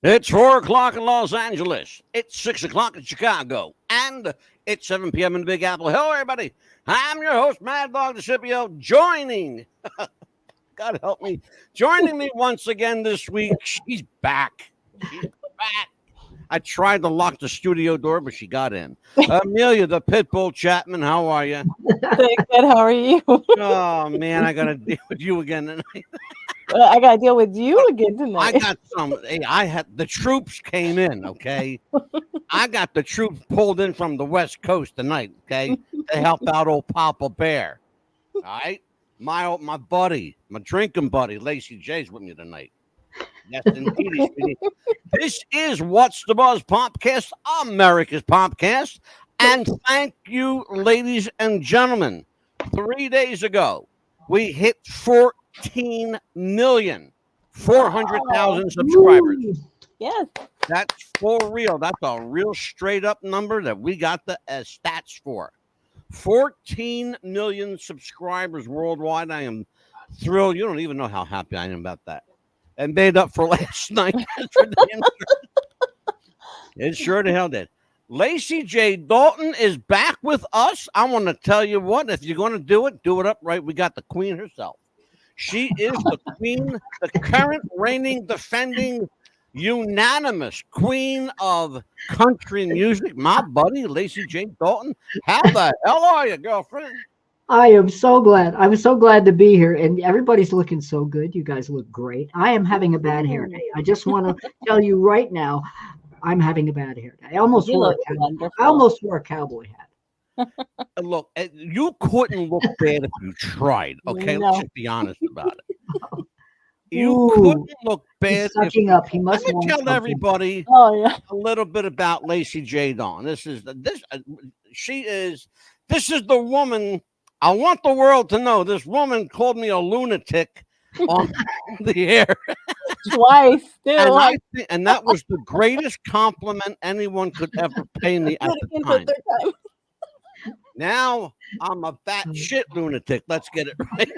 It's 4 o'clock in Los Angeles. It's 6 o'clock in Chicago. And it's 7 p.m. in the Big Apple. Hello, everybody. I'm your host, Mad Dog DeCipio, joining, God help me, joining me once again this week. She's back. She's back. I tried to lock the studio door, but she got in. Amelia, the Pitbull Chapman, how are you? Good. How are you? Oh, man, I got to deal with you again tonight. I got to deal with you again tonight. I got some. Hey, I had the troops came in. Okay, I got the troops pulled in from the West Coast tonight. Okay, to help out old Papa Bear. All right, my buddy, my drinking buddy, Lacy J's with me tonight. Yes, indeed. This is What's the Buzz Popcast, America's Popcast, and thank you, ladies and gentlemen. 3 days ago, we hit 14,400,000 subscribers. Yes. That's for real. That's a real straight up number that we got the stats for. 14 million subscribers worldwide. I am thrilled. You don't even know how happy I am about that. And made up for last night. It sure the hell did. Lacy J Dalton is back with us. I want to tell you what, if you're going to do it upright. We got the queen herself. She is the queen, the current reigning, defending, unanimous queen of country music. My buddy, Lacy J Dalton. How the hell are you, girlfriend? I am so glad. I'm so glad to be here. And everybody's looking so good. You guys look great. I am having a bad hair day. I just want to tell you right now, I'm having a bad hair day. I almost wore a cowboy hat. Look, you couldn't look bad if you tried. Okay, No. let's just be honest about it. You couldn't look bad. He's sucking up. He must Let me want tell something. everybody Oh, yeah. a little bit about Lacy J Dalton. This is the woman. I want the world to know this woman called me a lunatic on the air. Twice. Still. And that was the greatest compliment anyone could ever pay me at the time. Now I'm a fat shit lunatic. Let's get it right.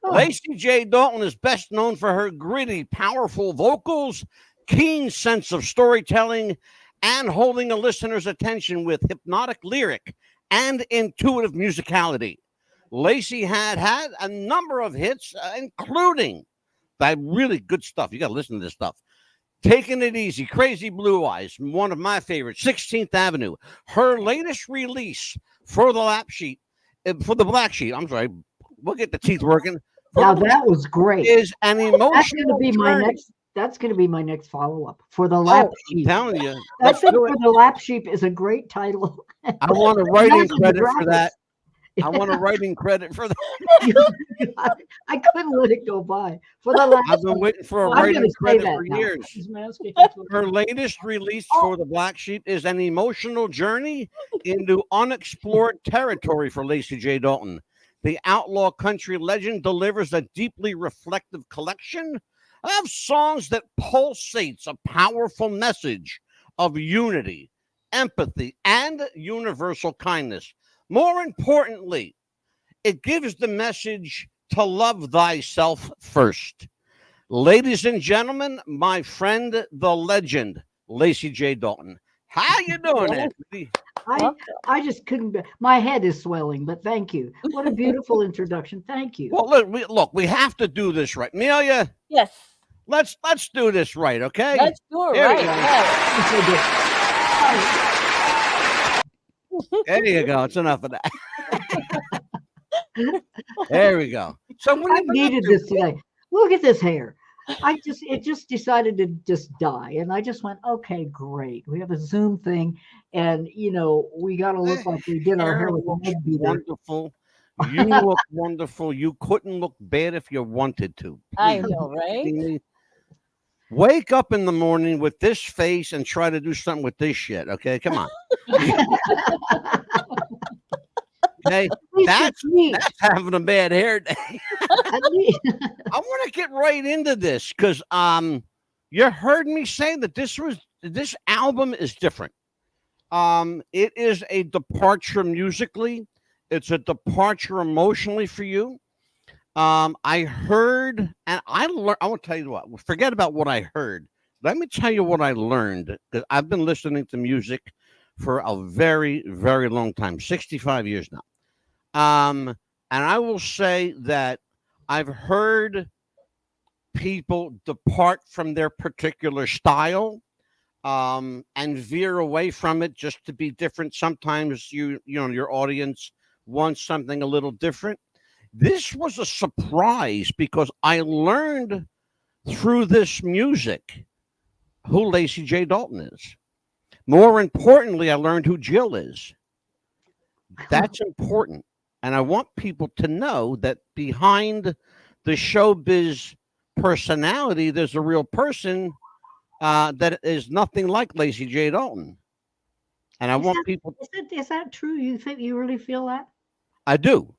Lacy J Dalton is best known for her gritty, powerful vocals, keen sense of storytelling, and holding a listener's attention with hypnotic lyric and intuitive musicality. Lacy had a number of hits, including that really good stuff. You got to listen to this stuff. Taking It Easy, Crazy Blue Eyes, one of my favorites, 16th Avenue. Her latest release for the black sheet, I'm sorry, we'll get the teeth working. Now that was great. Is an emotional That's going to be my journey. next. That's going to be my next follow-up for the lap I'm sheep. telling you. I let's think do for it. the lap sheep is a great title. I want a writing Imagine the credit for graphics. that. I want a writing credit for that. I couldn't let it go by. For the lap I've been sheep. waiting for a I'm writing gonna say credit that for now. years. Her latest release for the Black Sheep is an emotional journey into unexplored territory for Lacy J Dalton. The outlaw country legend delivers a deeply reflective collection of songs that pulsates a powerful message of unity, empathy, and universal kindness. More importantly, it gives the message to love thyself first. Ladies and gentlemen, my friend, the legend, Lacy J Dalton. How you doing, Anthony? I just couldn't. My head is swelling, but thank you. What a beautiful introduction. Thank you. Well, look, we have to do this right. Amelia, Yes. let's do this right, okay? Let's do it Here we right. go. Yes. There you go. It's enough of that. There we go. So what I needed this today. Look at this hair. It just decided to just die. And I just went, okay, great. We have a Zoom thing. And, we got to look like we did our hair with a leg beater. Wonderful. You look wonderful. You couldn't look bad if you wanted to. I know, right? Wake up in the morning with this face and try to do something with this shit. Okay, come on. Okay, that's having a bad hair day. I want to get right into this because you heard me say that this album is different. It is a departure musically. It's a departure emotionally for you. I heard, and I learned. I want to tell you what. Forget about what I heard. Let me tell you what I learned, because I've been listening to music for a very, very long time, 65 years now. And I will say that I've heard people depart from their particular style, and veer away from it just to be different. Sometimes your audience wants something a little different. This was a surprise because I learned through this music who Lacy J Dalton is. More importantly, I learned who Jill is. That's important. And I want people to know that behind the showbiz personality, there's a real person that is nothing like Lacy J Dalton. And I want people. Is that true? You think you really feel that? I do.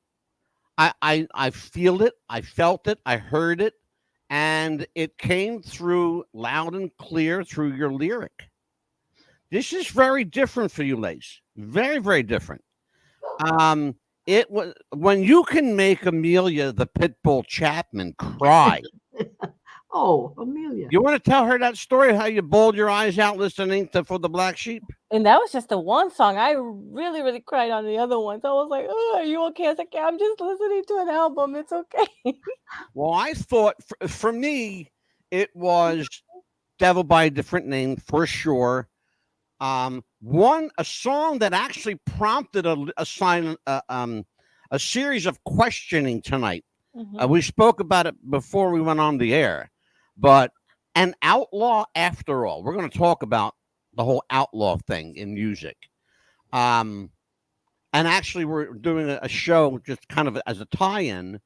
I feel it. I felt it. I heard it. And it came through loud and clear through your lyric. This is very different for you, Lace. Very, very different. It was when you can make Amelia the Pitbull Chapman cry. Oh, Amelia. You want to tell her that story, how you bawled your eyes out listening to For the Black Sheep? And that was just the one song. I really, really cried on the other ones. I was like, oh, are you okay? I was like, yeah, I'm just listening to an album. It's okay. Well, I thought for me, it was Devil by a Different Name for sure. A song that actually prompted a series of questioning tonight. Mhm. We spoke about it before we went on the air, but an outlaw after all. We're going to talk about the whole outlaw thing in music. And actually, we're doing a show just kind of as a tie-in.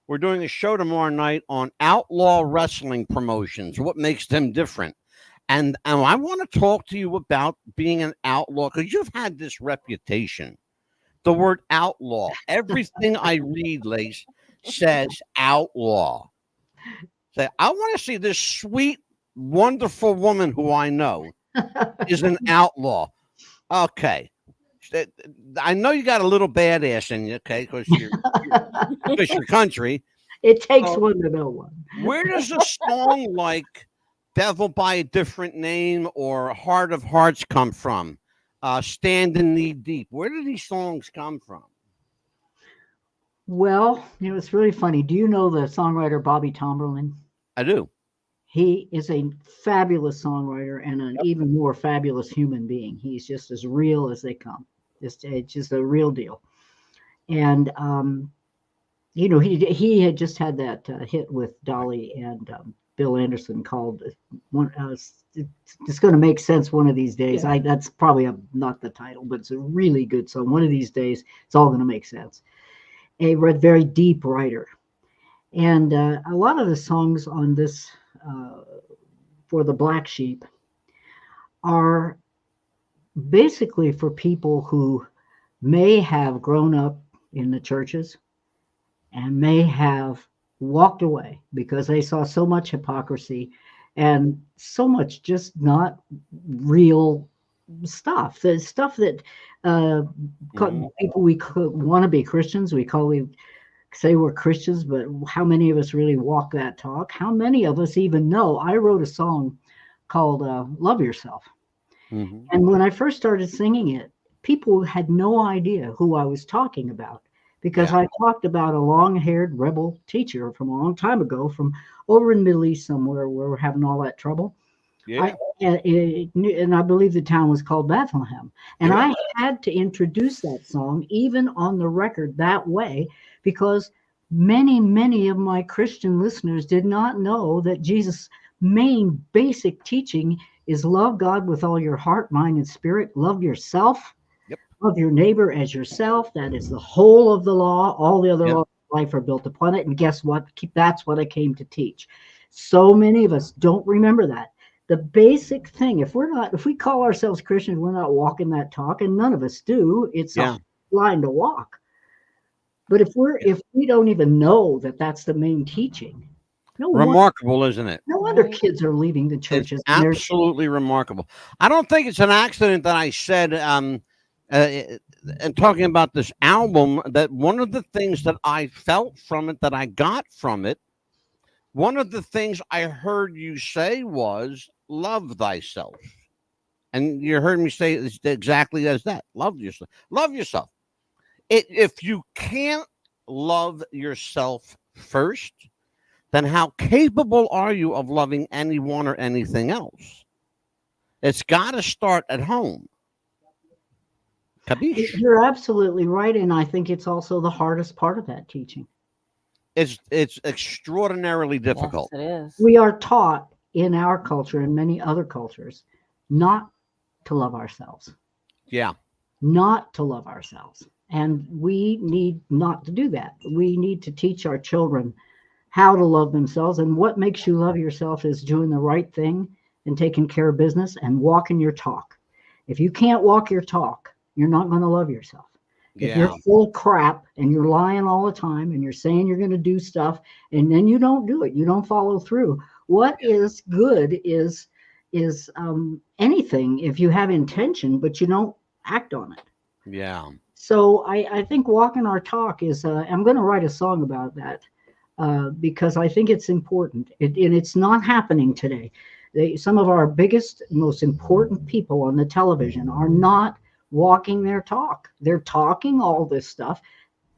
We're doing a show tomorrow night on outlaw wrestling promotions. What makes them different? And I want to talk to you about being an outlaw, because you've had this reputation. The word outlaw. Everything I read, Lace, says outlaw. Say, I want to see this sweet, wonderful woman who I know is an outlaw. Okay. I know you got a little badass in you, okay, because your country. It takes one to know one. Where does a song like Devil by a Different Name or Heart of Hearts come from? Standing Knee Deep. Where do these songs come from? Well, it's really funny. Do you know the songwriter Bobby Tomberlin? I do. He is a fabulous songwriter and an even more fabulous human being. He's just as real as they come. It's just a real deal. And he had just had that hit with Dolly and Bill Anderson called one. It's going to make sense one of these days. Yeah. That's probably not the title, but it's a really good song. One of these days, it's all going to make sense. A very deep writer, and a lot of the songs on this For the Black Sheep are basically for people who may have grown up in the churches and may have walked away because they saw so much hypocrisy and so much just not real stuff. The stuff that people we want to be Christians, we say we're Christians, but how many of us really walk that talk? How many of us even know? I wrote a song called Love Yourself. Mm-hmm. And when I first started singing it, people had no idea who I was talking about, because I talked about a long-haired rebel teacher from a long time ago from over in the Middle East somewhere where we're having all that trouble. Yeah. And I believe the town was called Bethlehem. And I had to introduce that song even on the record that way, because many, many of my Christian listeners did not know that Jesus' main basic teaching is love God with all your heart, mind, and spirit. Love yourself. Love your neighbor as yourself. That is the whole of the law. All the other laws of life are built upon it. And guess what? That's what I came to teach. So many of us don't remember that. The basic thing, if we call ourselves Christians, we're not walking that talk, and none of us do. It's a line to walk. But if we don't even know that that's the main teaching, remarkable, isn't it? No wonder kids are leaving the churches. It's absolutely remarkable. I don't think it's an accident that I said and talking about this album, that one of the things that I felt from it, that I got from it, one of the things I heard you say was love thyself. And you heard me say it exactly as that. Love yourself. Love yourself. If you can't love yourself first, then how capable are you of loving anyone or anything else? It's got to start at home. Capiche? You're absolutely right, and I think it's also the hardest part of that teaching. It's extraordinarily difficult. Yes, it is. We are taught in our culture and many other cultures not to love ourselves. Yeah. Not to love ourselves. And we need not to do that. We need to teach our children how to love themselves. And what makes you love yourself is doing the right thing and taking care of business and walking your talk. If you can't walk your talk, you're not going to love yourself. If you're full of crap and you're lying all the time and you're saying you're going to do stuff and then you don't do it, you don't follow through. What is good is anything if you have intention, but you don't act on it. Yeah. So I think walking our talk is, I'm going to write a song about that because I think it's important. And it's not happening today. Some of our biggest, most important people on the television are not walking their talk. They're talking all this stuff,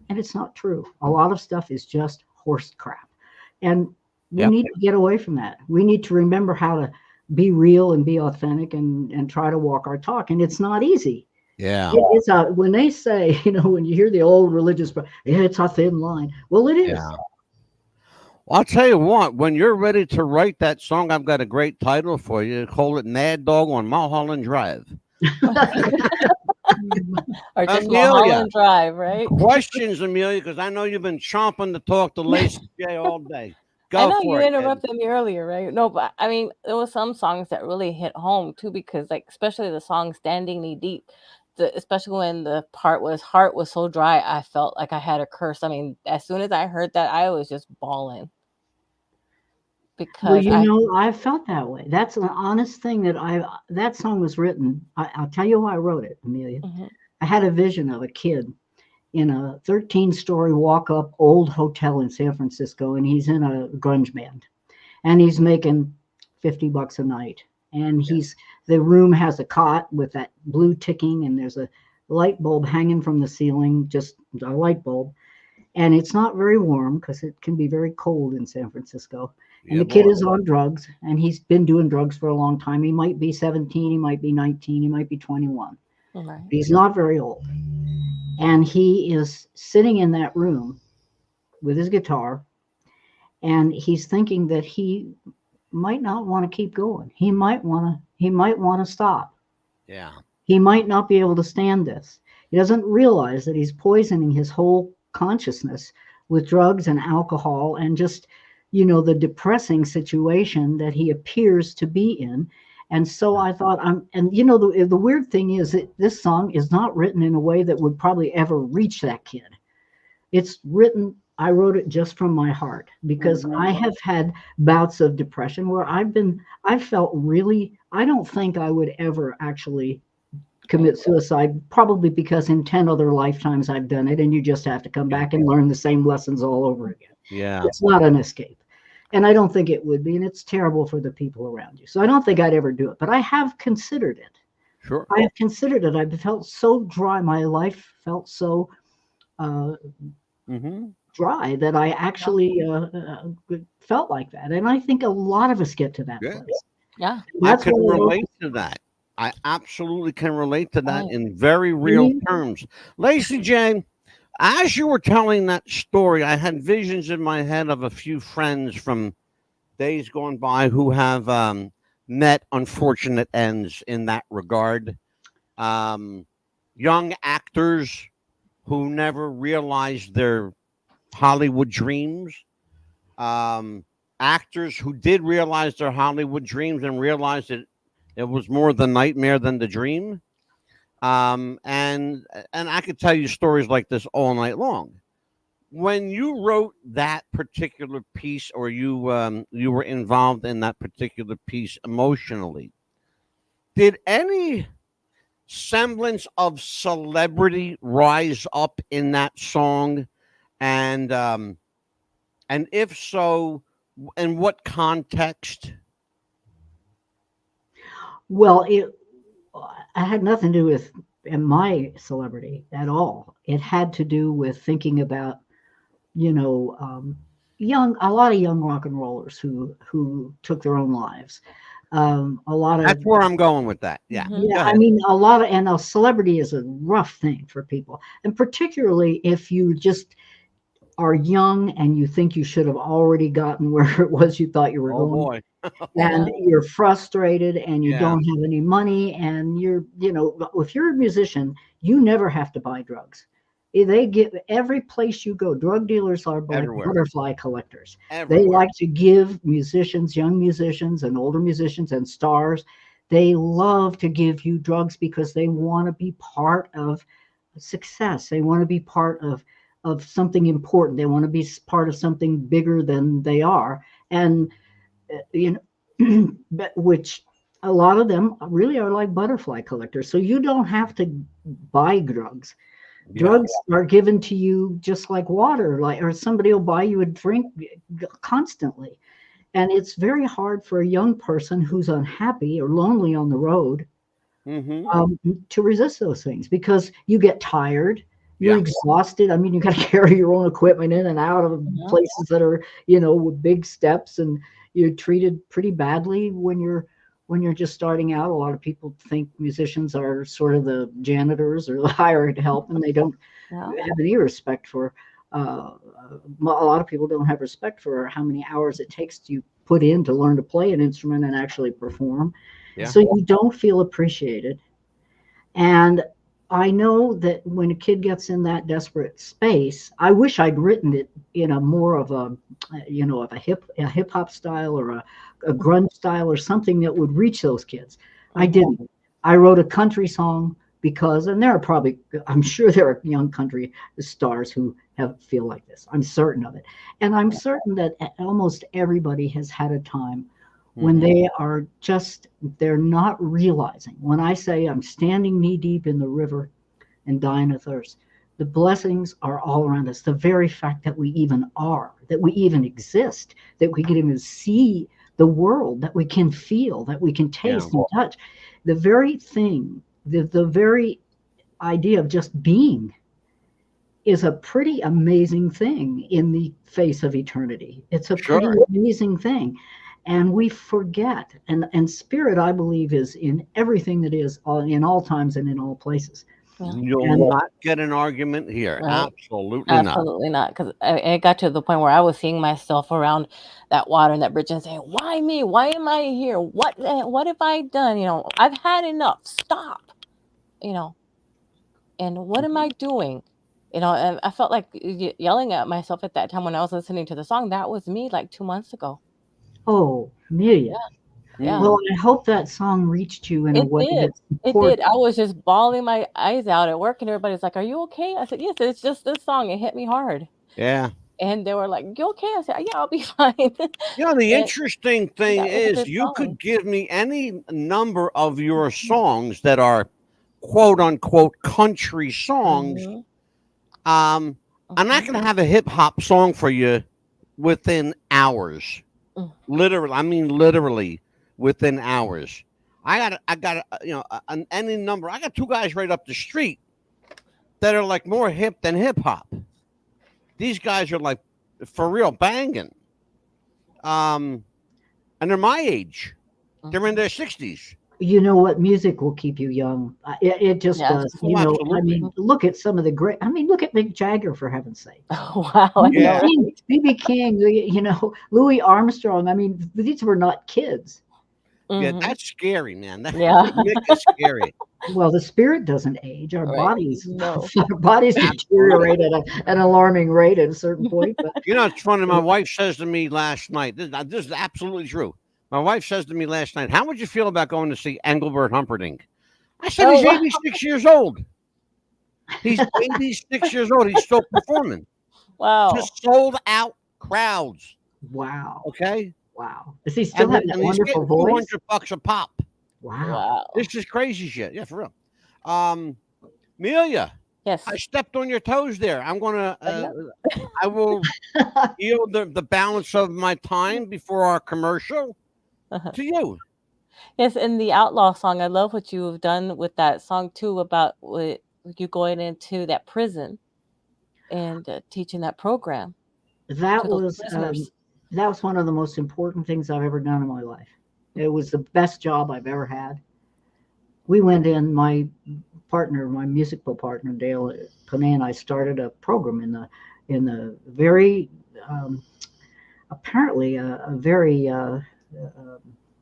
and it's not true. A lot of stuff is just horse crap. And we need to get away from that. We need to remember how to be real and be authentic and try to walk our talk. And it's not easy. Yeah. It's when they say, when you hear the old religious, it's a thin line. Well, it is. Yeah. Well, I'll tell you what, when you're ready to write that song, I've got a great title for you. Call it Mad Dog on Mulholland Drive. Or just Mulholland Drive, right? Questions, Amelia, because I know you've been chomping to talk to Lacy J all day. I know you interrupted me earlier, right? No, but I mean, there were some songs that really hit home too, because especially the song "Standing Knee Deep," especially when the part was "Heart was so dry," I felt like I had a curse. I mean, as soon as I heard that, I was just bawling. Because I felt that way. That's an honest thing that song was written. I'll tell you why I wrote it, Amelia. Mm-hmm. I had a vision of a kid in a 13-story walk-up old hotel in San Francisco, and he's in a grunge band, and he's making $50 a night. And the room has a cot with that blue ticking, and there's a light bulb hanging from the ceiling, just a light bulb. And it's not very warm because it can be very cold in San Francisco. And the kid is on drugs, and he's been doing drugs for a long time. He might be 17, he might be 19, he might be 21. Right. He's not very old. And he is sitting in that room with his guitar, and he's thinking that he might not want to keep going. He might want to stop. Yeah. He might not be able to stand this. He doesn't realize that he's poisoning his whole consciousness with drugs and alcohol and just the depressing situation that he appears to be in. And so I thought, the weird thing is that this song is not written in a way that would probably ever reach that kid. I wrote it just from my heart because I have had bouts of depression where I felt really, I don't think I would ever actually commit suicide, probably because in 10 other lifetimes I've done it, and you just have to come back and learn the same lessons all over again. Yeah. It's not an escape. And I don't think it would be, and it's terrible for the people around you. So I don't think I'd ever do it, but I have considered it. Sure. I have considered it. I felt so dry. My life felt so dry that I actually felt like that. And I think a lot of us get to that place. Yeah. I can relate to that. I absolutely can relate to that in very real terms. Lacy J, as you were telling that story, I had visions in my head of a few friends from days gone by who have met unfortunate ends in that regard. Young actors who never realized their Hollywood dreams. Actors who did realize their Hollywood dreams and realized that it was more the nightmare than the dream. And I could tell you stories like this all night long. When you wrote that particular piece, or you were involved in that particular piece emotionally, did any semblance of celebrity rise up in that song? And if so, in what context? Well, it had nothing to do with my celebrity at all. It had to do with thinking about, you know, a lot of young rock and rollers who took their own lives. A lot of That's where I'm going with that. Yeah. Mhm. Yeah, Go I ahead. mean, a celebrity is a rough thing for people, and particularly if you just are young and you think you should have already gotten where it was you thought you were Oh going, boy. and Yeah. you're frustrated and you Yeah. don't have any money, and if you're a musician, you never have to buy drugs. They give every place you go, drug dealers are like Everywhere. butterfly collectors. They Everywhere. like to give musicians, young musicians and older musicians and stars, they love to give you drugs because they want to be part of success. They want to be part of something important. They want to be part of something bigger than they are. And you know, but which a lot of them really are like butterfly collectors. So you don't have to buy drugs. Yeah. Drugs are given to you just like water, like or somebody will buy you a drink constantly. And it's very hard for a young person who's unhappy or lonely on the road Mm-hmm. to resist those things because you get tired, you're Yeah. exhausted. I mean, you got to carry your own equipment in and out of Mhm. places that are, with big steps, and you're treated pretty badly when you're just starting out. A lot of people think musicians are sort of the janitors or the hired help, and they don't Yeah. have any respect for. A lot of people don't have respect for how many hours it takes to put in to learn to play an instrument and actually perform. Yeah. So you don't feel appreciated. And I know that when a kid gets in that desperate space, I wish I'd written it in a more of a hip hop style or a grunge style or something that would reach those kids. I Mhm. didn't. I wrote a country song because, and I'm sure there are young country stars who feel like this. I'm certain of it. And I'm certain that almost everybody has had a time when Mm-hmm. they're not realizing. When I say I'm standing knee deep in the river and dying of thirst, the blessings are all around us. The very fact that we even are, that we even exist, that we can even see the world, that we can feel, that we can Yeah. taste and touch, the very thing, the very idea of just being is a pretty amazing thing in the face of eternity. It's a pretty Sure. amazing thing. And we forget. And spirit, I believe, is in everything that is in all times and in all places. Yeah. You'll And not get an argument here. Right. Absolutely not. Absolutely not. Because it got to the point where I was seeing myself around that water and that bridge and saying, "Why me? Why am I here? What have I done? I've had enough. Stop. You know, and what am I doing?" And I felt like yelling at myself at that time when I was listening to the song. That was me like 2 months ago. oh, Amelia. Yeah. Well, Mm. I hope that song reached you in a It way did. that It did. supports. I was just bawling my eyes out at work, and everybody's like, "Are you okay?" I said, "Yes, it's just this song. It hit me hard." Yeah. And they were like, "You okay?" I said, "Yeah, I'll be fine." The And interesting thing that was a is good you song. could give me any number of your songs that are quote unquote country songs. Mhm, Um, I'm not mhm, going to have a hip hop song for you within hours. mm, Literally, I mean literally within hours. I got any number. I got two guys right up the street that are like more hip than hip hop. These guys are like for real banging. Um, and they're my age. They're in mhm. their 60s. You know what? Music will keep you young. It just Yes. does. Oh, I absolutely. mean, Mhm. look at some of the great. I mean, look at Mick Jagger, for heaven's sake. Wow, I BB know, Yeah, King, right? BB King, Louis Armstrong. I mean, these were not kids. yeah, Mhm. that's scary, man. That Yeah. Mick is scary. Well, the spirit doesn't age. Our Right. bodies, No. our bodies Absolutely. deteriorate at an alarming rate at a certain point. But It's funny. My wife says to me last night, this is absolutely true. My wife says to me last night, how would you feel about going to see Engelbert Humperdinck? I said, Oh, he's wow. 86 years old. He's 86 years old. He's still performing. Wow. Just sold out crowds. wow, Okay. wow. Does he still And, have he, that and he's wonderful getting voice? $200 a pop. Wow. Wow. This is crazy shit. Yeah, for real. Amelia, Yes. I stepped on your toes there. I'm gonna. I will yield the balance of my time before our commercial to you. Yes, in the Outlaw song, I love what you've done with that song too about you going into that prison and teaching that program That to those was prisoners. that was one of the most important things I've ever done in my life. It was the best job I've ever had. We went in, my musical partner Dale Panay, and I started a program in the very apparently a very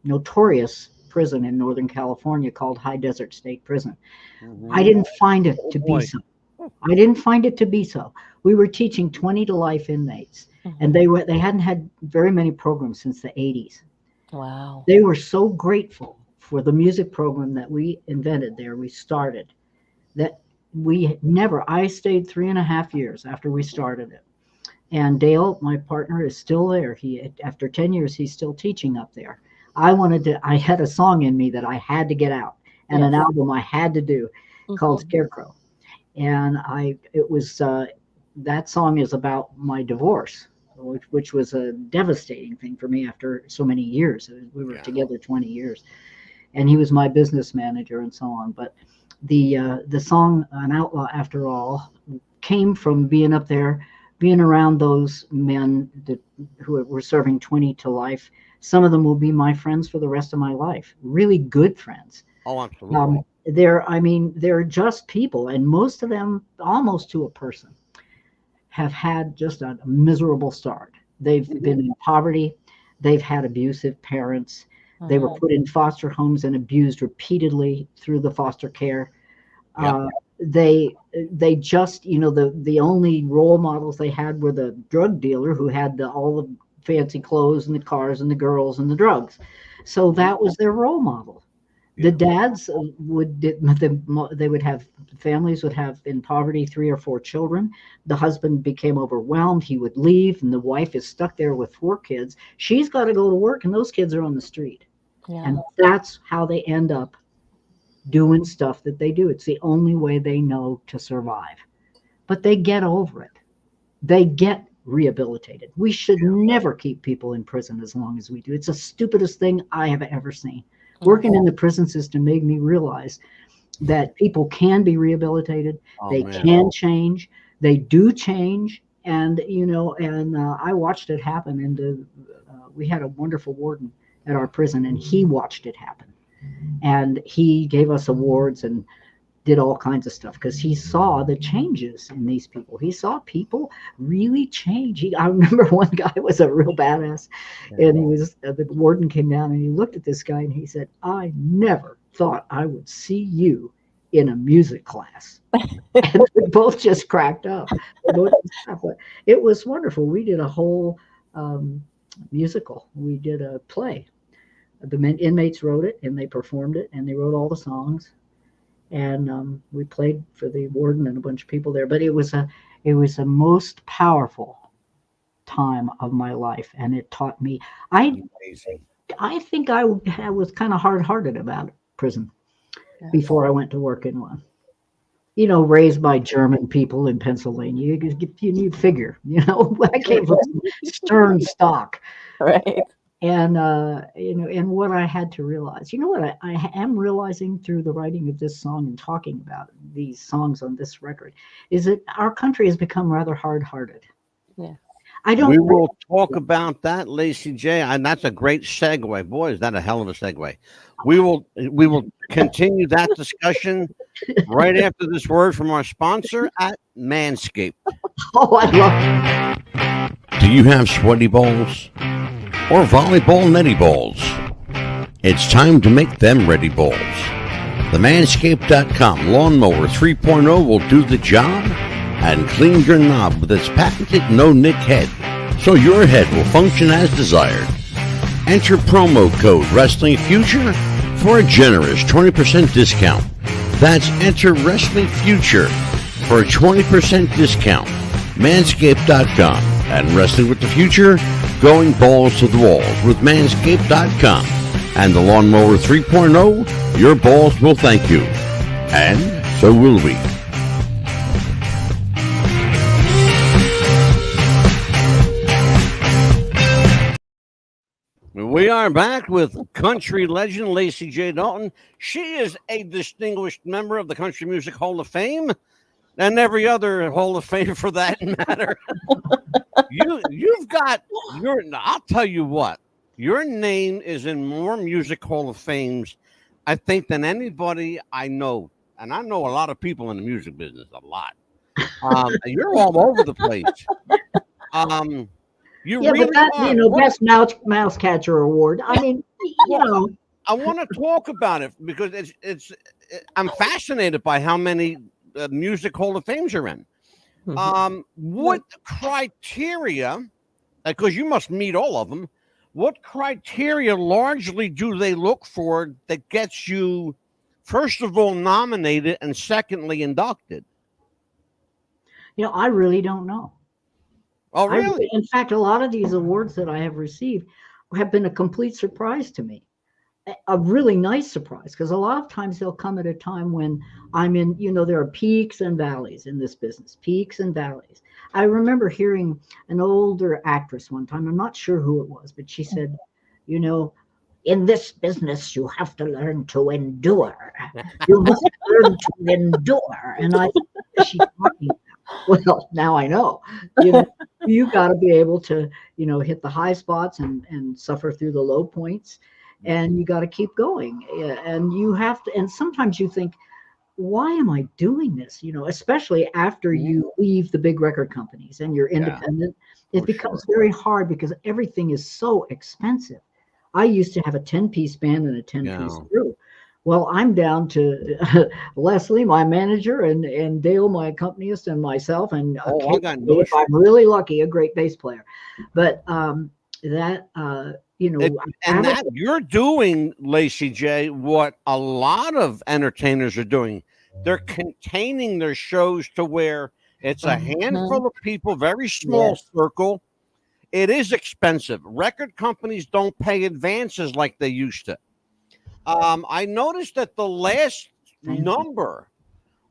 notorious prison in Northern California called High Desert State Prison. I didn't find it to be so. I didn't find it to be so. We were teaching 20 to life inmates, and they hadn't had very many programs since the 80s. Wow. They were so grateful for the music program that we invented there. We started that I stayed 3.5 years after we started it. And Dale, my partner, is still there. After 10 years, he's still teaching up there. I had a song in me that I had to get out, and an album I had to do called Scarecrow. And that song is about my divorce, which was a devastating thing for me after so many years. We were together 20 years, and he was my business manager and so on. But the song "An Outlaw After All" came from being up there, being around those men who were serving 20 to life. Some of them will be my friends for the rest of my life. Really good friends. Oh, absolutely. They're just people, and most of them, almost to a person, have had just a miserable start. They've been in poverty. They've had abusive parents. They were put in foster homes and abused repeatedly through the foster care. They just, the only role models they had were the drug dealer who had all the fancy clothes and the cars and the girls and the drugs. So that was their role model. The dads families would have in poverty 3 or 4 children. The husband became overwhelmed. He would leave, and the wife is stuck there with 4 kids. She's got to go to work, and those kids are on the street. Yeah. And that's how they end up doing stuff that they do. It's the only way they know to survive. But they get over it. They get rehabilitated. We should never keep people in prison as long as we do. It's the stupidest thing I have ever seen. Working in the prison system made me realize that people can be rehabilitated. They can change. They do change. And, I watched it happen. And we had a wonderful warden at our prison, and he watched it happen. And he gave us awards and did all kinds of stuff because he saw the changes in these people. He saw people really change. I remember one guy was a real badass, and the warden came down and he looked at this guy and he said, "I never thought I would see you in a music class." And we both just cracked up. It was wonderful. We did a whole musical. We did a play. The inmates wrote it and they performed it, and they wrote all the songs. And we played for the warden and a bunch of people there. But it was a most powerful time of my life, and it taught me. I think I was kind of hard-hearted about prison before I went to work in one. Raised by German people in Pennsylvania, you figure. I came from stern stock, right? And and what I had to realize, what I am realizing through the writing of this song and talking about these songs on this record, is that our country has become rather hard-hearted. Yeah, we will talk about that, Lacy J, and that's a great segue. Boy, is that a hell of a segue. We will continue that discussion right after this word from our sponsor at Manscaped. Oh, I love it. Do you have sweaty balls? Or volleyball netty balls? It's time to make them ready balls. The Manscaped.com Lawnmower 3.0 will do the job and clean your knob with its patented no-nick head, so your head will function as desired. Enter promo code Wrestling Future for a generous 20% discount. That's enter Wrestling Future for a 20% discount. Manscaped.com and Wrestling with the Future, going balls to the walls with Manscaped.com and the Lawnmower 3.0. Your balls will thank you. And so will we. We are back with country legend Lacy J Dalton. She is a distinguished member of the Country Music Hall of Fame and every other Hall of Fame for that matter. You've got your. I'll tell you what. Your name is in more music Hall of Fames, I think, than anybody I know, and I know a lot of people in the music business. A lot. You're all over the place. You Yeah, really but that, are. best mouse catcher award. I mean, I want to talk about it because I'm fascinated by how many music Hall of Fames you're in. What criteria? Because you must meet all of them. What criteria largely do they look for that gets you, first of all, nominated and secondly inducted? I really don't know. Oh, really? In fact, a lot of these awards that I have received have been a complete surprise to me. A really nice surprise, because a lot of times they'll come at a time when I'm in, there are peaks and valleys in this business, peaks and valleys. I remember hearing an older actress one time, I'm not sure who it was, but she said, in this business, you have to learn to endure. You must learn to endure. And I thought, what is she talking about? Well, now I know. You got to be able to, hit the high spots and suffer through the low points. And you got to keep going. And you have to, and sometimes you think, why am I doing this? Especially after you leave the big record companies and you're independent, it becomes very hard because everything is so expensive. I used to have a 10-piece band and a 10-piece crew. Well, I'm down to Leslie, my manager, and Dale, my accompanist, and myself, and if I'm really lucky, a great bass player. But that you're doing, Lacy J, what a lot of entertainers are doing. They're containing their shows to where it's a handful of people, very small circle. It is expensive. Record companies don't pay advances like they used to. I noticed that the last number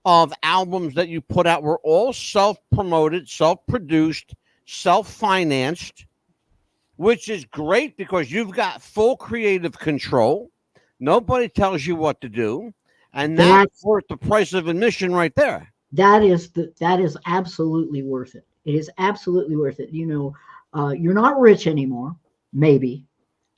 of albums that you put out were all self-promoted, self-produced, self-financed, which is great because you've got full creative control. Nobody tells you what to do, and that's worth the price of admission right there. That is absolutely worth it. It is absolutely worth it. You're not rich anymore, maybe.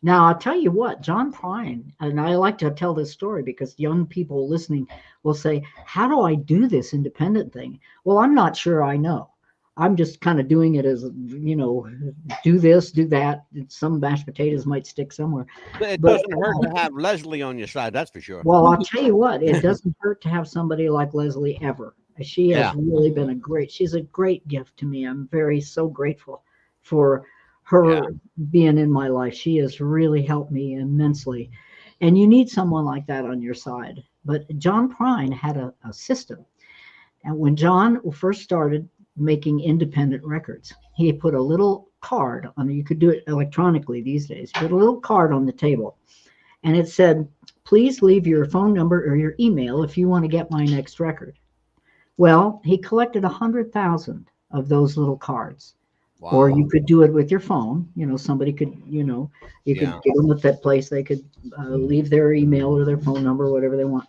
Now, I'll tell you what, John Prine, and I like to tell this story because young people listening will say, how do I do this independent thing? Well, I'm not sure I know. I'm just kind of doing it as, do this, do that. Some mashed potatoes might stick somewhere. It doesn't hurt to have Leslie on your side, that's for sure. Well, I'll tell you what, it doesn't hurt to have somebody like Leslie ever. She has really been she's a great gift to me. I'm so grateful for her being in my life. She has really helped me immensely. And you need someone like that on your side. But John Prine had a system. And when John first started making independent records, he put a little card on it. You could do it electronically these days. He put a little card on the table. And it said, please leave your phone number or your email if you want to get my next record. Well, he collected 100,000 of those little cards. Wow. Or you could do it with your phone. Somebody could, you could give them at that place. They could leave their email or their phone number, whatever they want.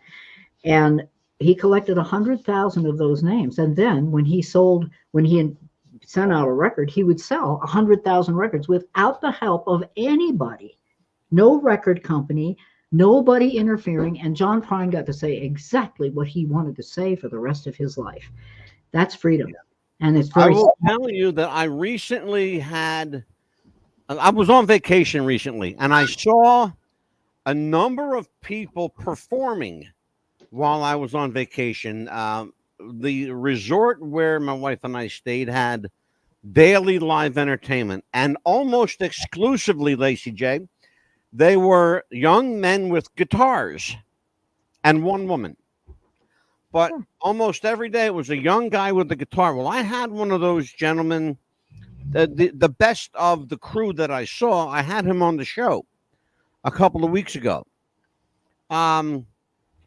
And he collected 100,000 of those names. And then when he sent out a record, he would sell 100,000 records without the help of anybody. No record company, nobody interfering. And John Prine got to say exactly what he wanted to say for the rest of his life. That's freedom. Yeah. And it's I will tell you that I was on vacation recently, and I saw a number of people performing while I was on vacation. The resort where my wife and I stayed had daily live entertainment, and almost exclusively, Lacy J, they were young men with guitars and one woman. But almost every day it was a young guy with a guitar. Well, I had one of those gentlemen, the best of the crew that I saw. I had him on the show a couple of weeks ago.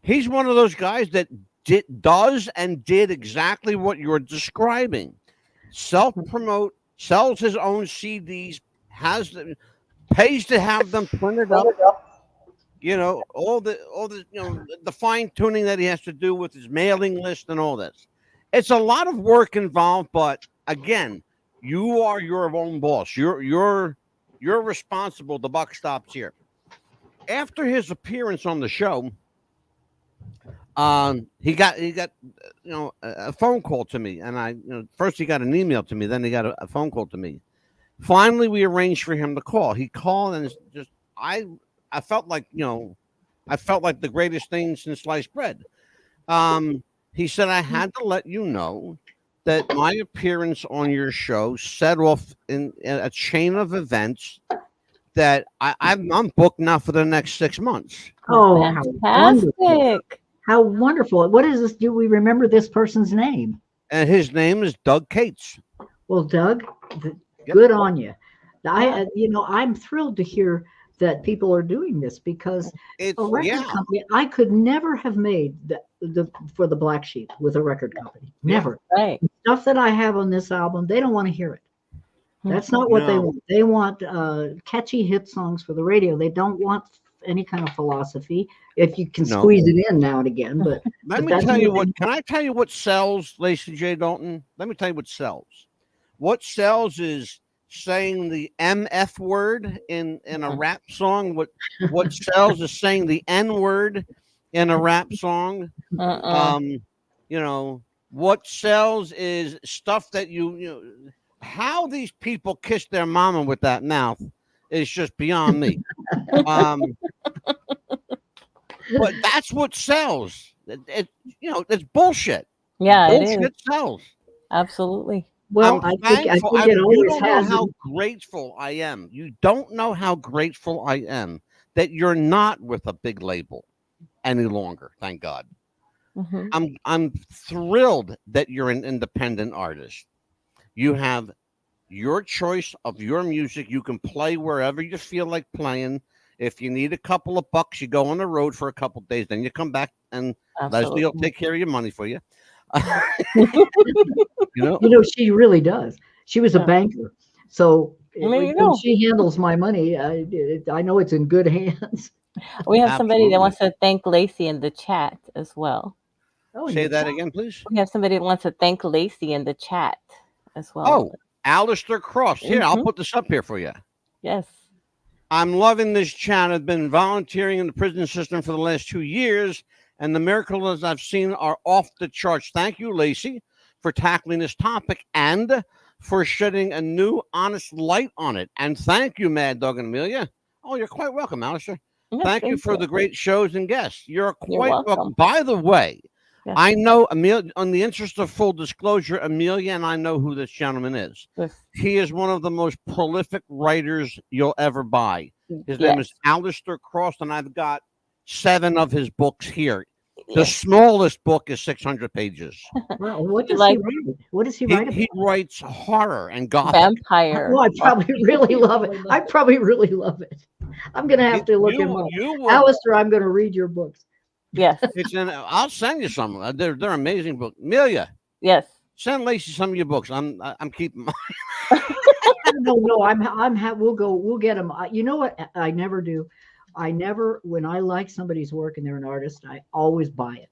He's one of those guys that does and did exactly what you're describing. Self-promote, sells his own CDs, pays to have them printed up. All the the fine tuning that he has to do with his mailing list and all this. It's a lot of work involved, but again, you are your own boss. You're responsible. The buck stops here. After his appearance on the show, he got a phone call to me, and I first he got an email to me, then he got a phone call to me. Finally, we arranged for him to call. He called, and it's just I felt like the greatest thing since sliced bread. He said, I had to let you know that my appearance on your show set off in a chain of events that I'm booked now for the next 6 months. Oh, how wonderful. Fantastic. How wonderful. What is this? Do we remember this person's name? And his name is Doug Cates. Well, Doug, Yep. good on you. I'm thrilled to hear that people are doing this, because It's a record company, I could never have made for the Black Sheep with a record company. Never. Right. The stuff that I have on this album, they don't want to hear it. That's not what they want. They want catchy hit songs for the radio. They don't want any kind of philosophy. If you can squeeze it in now and again, but let me tell you what. Can I tell you what sells, Lacy J Dalton? Let me tell you what sells. What sells is saying the MF word in a rap song. What sells is saying the N word in a rap song. What sells is stuff that how these people kiss their mama with that mouth is just beyond me. But that's what sells. It's bullshit. Yeah, Bullshit it is. sells. Absolutely. well, I'm I think thankful. it always You don't know has. how grateful I am. You don't know how grateful I am that you're not with a big label any longer. Thank God. Mm-hmm. I'm thrilled that you're an independent artist. You have your choice of your music. You can play wherever you feel like playing. If you need a couple of bucks, you go on the road for a couple of days. Then you come back, and Leslie will take care of your money for you. She really does. She was a banker, so when she handles my money, I know it's in good hands. We have somebody that wants to thank Lacy in the chat as well. Say that again, please. We have somebody that wants to thank Lacy in the chat as well. Oh, Alistair Cross. Here, I'll put this up here for you. Yes. I'm loving this chat. I've been volunteering in the prison system for the last 2 years, and the miracles I've seen are off the charts. Thank you, Lacy, for tackling this topic and for shedding a new, honest light on it. And thank you, Mad Dog and Amelia. Oh, you're quite welcome, Alistair. Yes, thank you for the great shows and guests. You're quite welcome. By the way, yes. I know Amelia, on the interest of full disclosure, Amelia and I know who this gentleman is. Yes. He is one of the most prolific writers you'll ever buy. His name is Alistair Cross, and I've got 7 of his books here. The smallest book is 600 pages. Well, what does he write? What does he write about? He writes horror and gothic. Vampire. Oh, I probably really love it. I probably really love it. I'm going to have to look him up. Alistair, I'm going to read your books. Yes. I'll send you some. They're amazing books. Amelia. Yes. Send Lacy some of your books. I'm keeping mine. No. We'll get them. You know what? I never do. When I like somebody's work and they're an artist, I always buy it.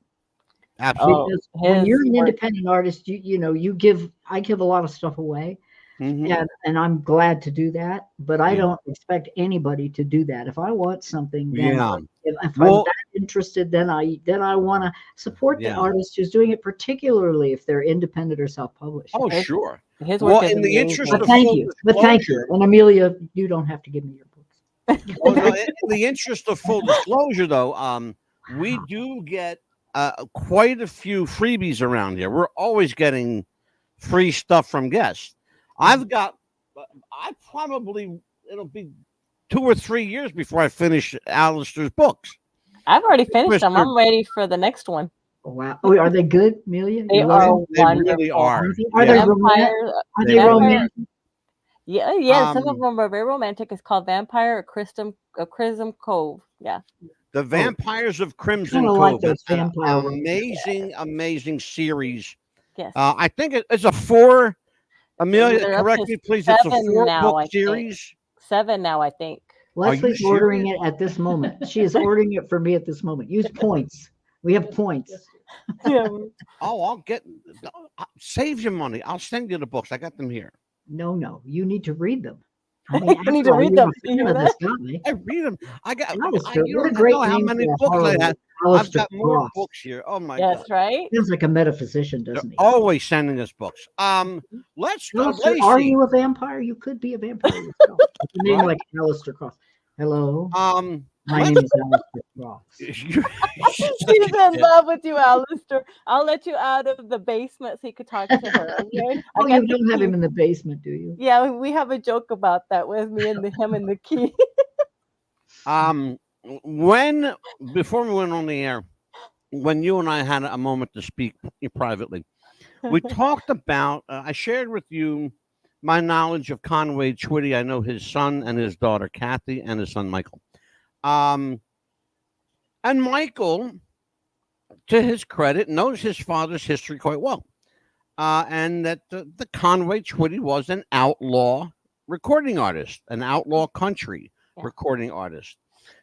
Absolutely. Because when you're an independent artist, I give a lot of stuff away. And I'm glad to do that, but I don't expect anybody to do that. If I want something, then if I'm that interested, then I want to support the artist who's doing it, particularly if they're independent or self-published. Oh, sure. His work is in the interest of thank you. And Amelia, you don't have to give me your books. In the interest of full disclosure, though, we do get quite a few freebies around here. We're always getting free stuff from guests. It'll be 2 or 3 years before I finish Alistair's books. I've already finished them. I'm ready for the next one. Wow. Oh, are they good, Amelia? They are wonderful. They really are. Are they romantic? Yeah. Some of them are very romantic. It's called Vampire or Chrism Cove. Yeah. The Vampires of Crimson Kinda Cove. like those It's an vampire amazing series. Yes. I think it's a 4. Amelia, They're up correct to me, please. It's a 7 now, 4-book I think. series. 7 now, I think. Leslie's ordering it at this moment. She is ordering it for me at this moment. Use points. We have points. Yeah. Oh, I'll save you money. I'll send you the books. I got them here. No. You need to read them. I mean, You need to read them. You hear this that? guy. I read them. I got. Alistair, You what a don't great know how name many for a books I horror. have. I've Alistair got more Cross. books here. Oh my Yes, god! right? Sounds like a metaphysician, They're doesn't he? always sending us books. Let's Alistair, are Lacy. you a vampire? You could be a vampire yourself. A name Right? like Alistair Cross. Hello. My let's- name is Alistair Cross. She's in love with you, Alistair. I'll let you out of the basement so you could talk to her. Okay? Oh, you don't have him in the basement, do you? Yeah, we have a joke about that with me and him and the key. Before we went on the air, when you and I had a moment to speak privately, we talked about. I shared with you my knowledge of Conway Twitty. I know his son and his daughter Kathy and his son Michael. And Michael, to his credit, knows his father's history quite well, and that the Conway Twitty was an outlaw recording artist, an outlaw country recording artist.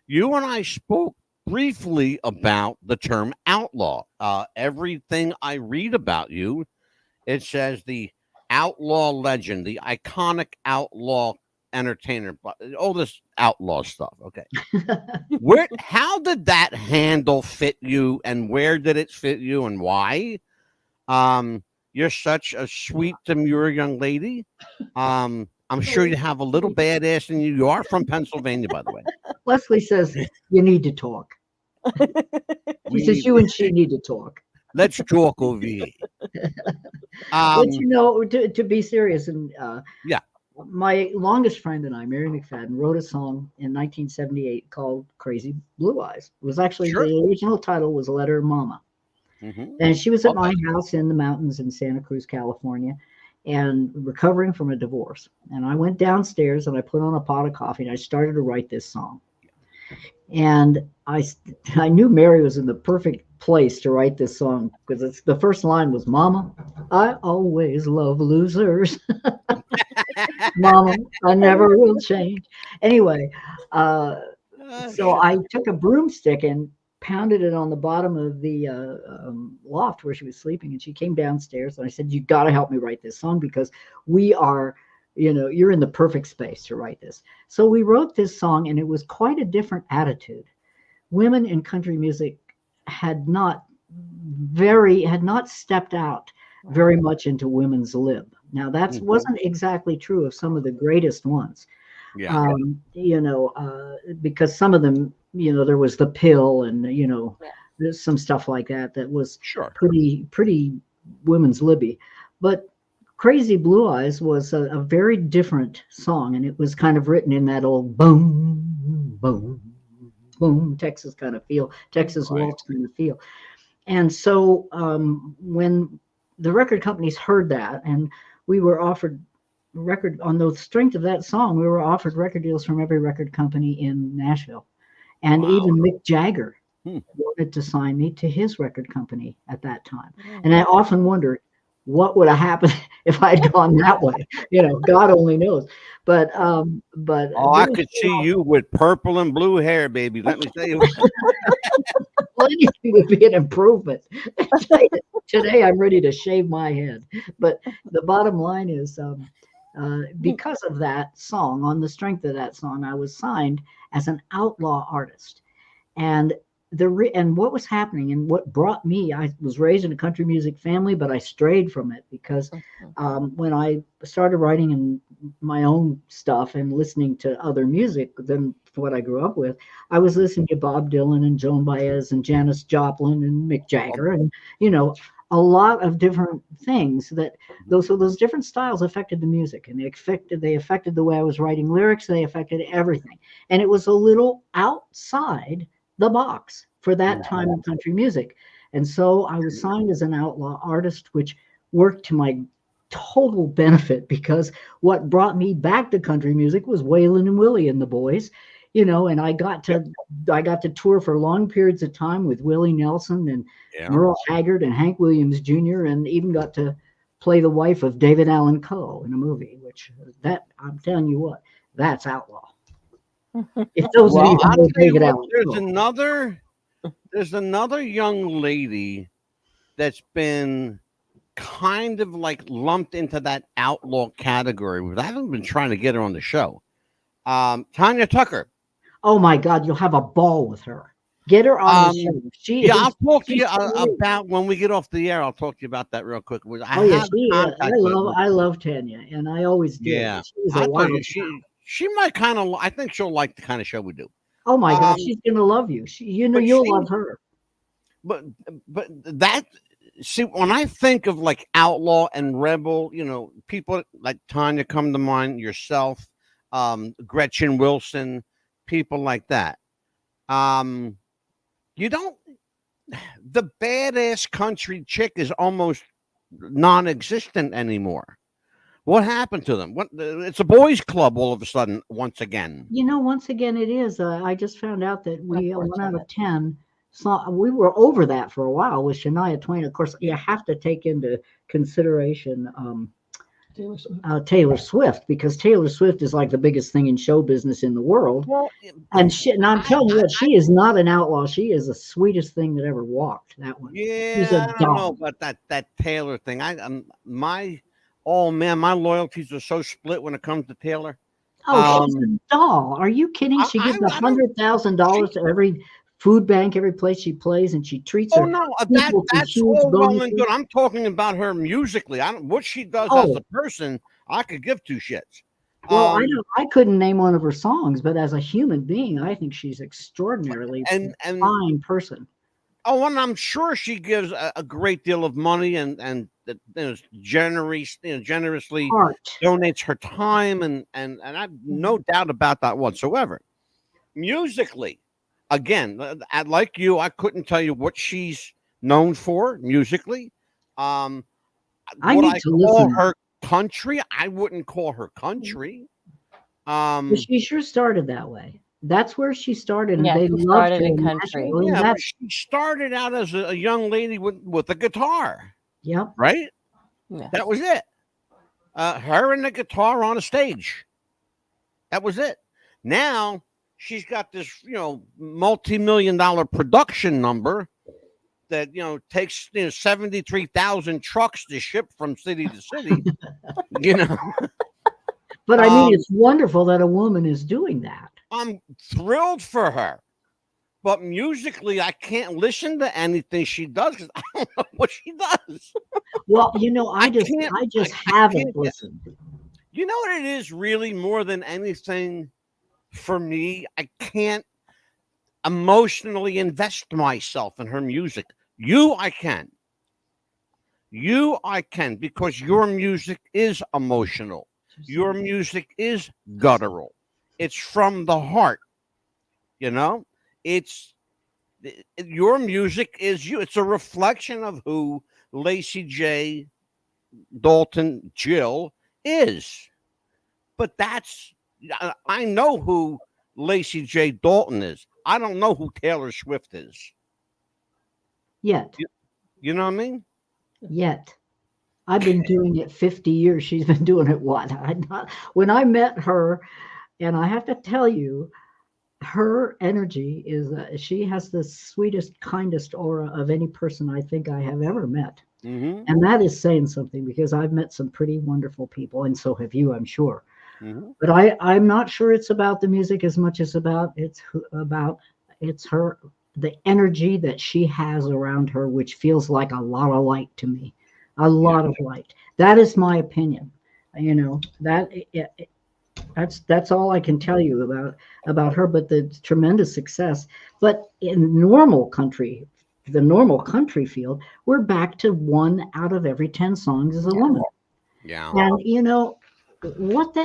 You and I spoke briefly about the term outlaw. Everything I read about you, it says the outlaw legend, the iconic outlaw entertainer, all this outlaw stuff. Okay. How did that handle fit you, and where did it fit you, and why? You're such a sweet, demure young lady. I'm sure you have a little badass in you. You are from Pennsylvania, by the way. Leslie says you need to talk. She says you and she need to talk. Let's talk over here. But you know, to be serious, and yeah, my longest friend and I, Mary McFadden, wrote a song in 1978 called "Crazy Blue Eyes." It was actually the original title was "Letter Mama," and she was at my house in the mountains in Santa Cruz, California, and recovering from a divorce. And I went downstairs and I put on a pot of coffee and I started to write this song. And I knew Mary was in the perfect place to write this song because the first line was, "Mama, I always love losers." Mama, I never will change. Anyway, so I took a broomstick and pounded it on the bottom of the loft where she was sleeping, and she came downstairs and I said, "You got to help me write this song because we are, you're in the perfect space to write this." So we wrote this song, and it was quite a different attitude. Women in country music had not stepped out very much into women's lib. Now that wasn't exactly true of some of the greatest ones. Yeah. Because some of them, there was The Pill and, there's some stuff like that was pretty women's libby. But Crazy Blue Eyes was a very different song, and it was kind of written in that old boom, boom, boom, Texas kind of feel, Texas waltz kind of feel. And so when the record companies heard that, and we were offered on the strength of that song, we were offered record deals from every record company in Nashville. And even Mick Jagger wanted to sign me to his record company at that time. And I often wondered what would have happened if I had gone that way. God only knows. But I could see you with purple and blue hair, baby. Let me tell you. Well, anything would be an improvement. Today I'm ready to shave my head. But the bottom line is, because of that song, on the strength of that song, I was signed as an outlaw artist. And what was happening and what brought me, I was raised in a country music family, but I strayed from it because when I started writing in my own stuff and listening to other music than what I grew up with, I was listening to Bob Dylan and Joan Baez and Janis Joplin and Mick Jagger and, a lot of different things that those different styles affected the music, and they affected the way I was writing lyrics. They affected everything. And it was a little outside the box for that time in country music. And so I was signed as an outlaw artist, which worked to my total benefit because what brought me back to country music was Waylon and Willie and the boys. you know, and I got to tour for long periods of time with Willie Nelson and Merle Haggard and Hank Williams Jr. and even got to play the wife of David Allan Coe in a movie, which that I'm telling you what, that's outlaw. If those Well, of you know David Allan Coe. There's another young lady that's been kind of like lumped into that outlaw category. I haven't been trying to get her on the show. Tanya Tucker. Oh my God, you'll have a ball with her. Get her on the show. I'll talk to you about when we get off the air. I'll talk to you about that real quick. I love Tanya, and I always do. Yeah, she might kind of. I think she'll like the kind of show we do. Oh my God, she's gonna love you. You'll love her. But that, see, when I think of like outlaw and rebel, you know, people like Tanya come to mind, yourself, Gretchen Wilson, people like that. You don't. The badass country chick is almost non-existent anymore. What happened to them? It's a boys' club all of a sudden once again. You know, once again it is. I just found out that we 1 out of 10 saw. We were over that for a while with Shania Twain. Of course, you have to take into consideration Taylor Swift, because Taylor Swift is like the biggest thing in show business in the world. Well, and I'm telling you what, she is not an outlaw. She is the sweetest thing that ever walked. That one. Yeah, I don't know about that Taylor thing. Oh man, my loyalties are so split when it comes to Taylor. Oh, she's a doll. Are you kidding? She gives $100,000 to every food bank, every place she plays, and she treats her. Oh no, that's all well and good. I'm talking about her musically. What she does as a person, I could give two shits. Well, I couldn't name one of her songs, but as a human being, I think she's extraordinarily fine person. Oh, and I'm sure she gives a great deal of money and generously donates her time and I have no doubt about that whatsoever. Musically, again, like you, I couldn't tell you what she's known for musically. I call her country. I wouldn't call her country. She sure started that way. That's where she started. And they started in country. Yeah, she started out as a young lady with a guitar. Yep. Right? Yeah. That was it. Her and the guitar on a stage. That was it. Now she's got this, multi-million-dollar production number that, takes 73,000 trucks to ship from city to city. But I mean, it's wonderful that a woman is doing that. I'm thrilled for her. But musically, I can't listen to anything she does because I don't know what she does. Well, I just haven't listened. You know what it is really more than anything for me? I can't emotionally invest myself in her music. I can. I can because your music is emotional. Your music is guttural. It's from the heart. It's your music is you. It's a reflection of who Lacy J Dalton Jill is. But I know who Lacy J Dalton is. I don't know who Taylor Swift is. Yet. You know what I mean? Yet. I've been doing it 50 years. She's been doing it what? When I met her, and I have to tell you, her energy is, she has the sweetest, kindest aura of any person I think I have ever met. Mm-hmm. And that is saying something because I've met some pretty wonderful people, and so have you, I'm sure. Mm-hmm. But I'm not sure it's about the music as much as it's her, the energy that she has around her, which feels like a lot of light to me. A lot of light. That is my opinion. That's all I can tell you about her, but the tremendous success. But in the normal country field, we're back to 1 out of every 10 songs is a woman. Yeah. And what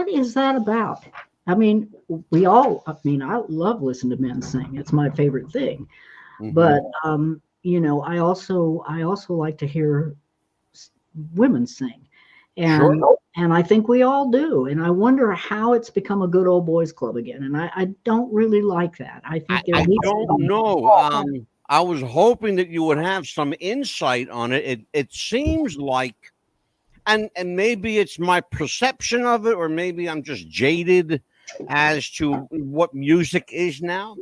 is that about? I mean, I love listening to men sing. It's my favorite thing. Mm-hmm. But I also like to hear women sing. And And I think we all do. And I wonder how it's become a good old boys club again. And I don't really like that. I think there I needs don't to be know. I was hoping that you would have some insight on it. It seems like, and maybe it's my perception of it, or maybe I'm just jaded as to what music is now.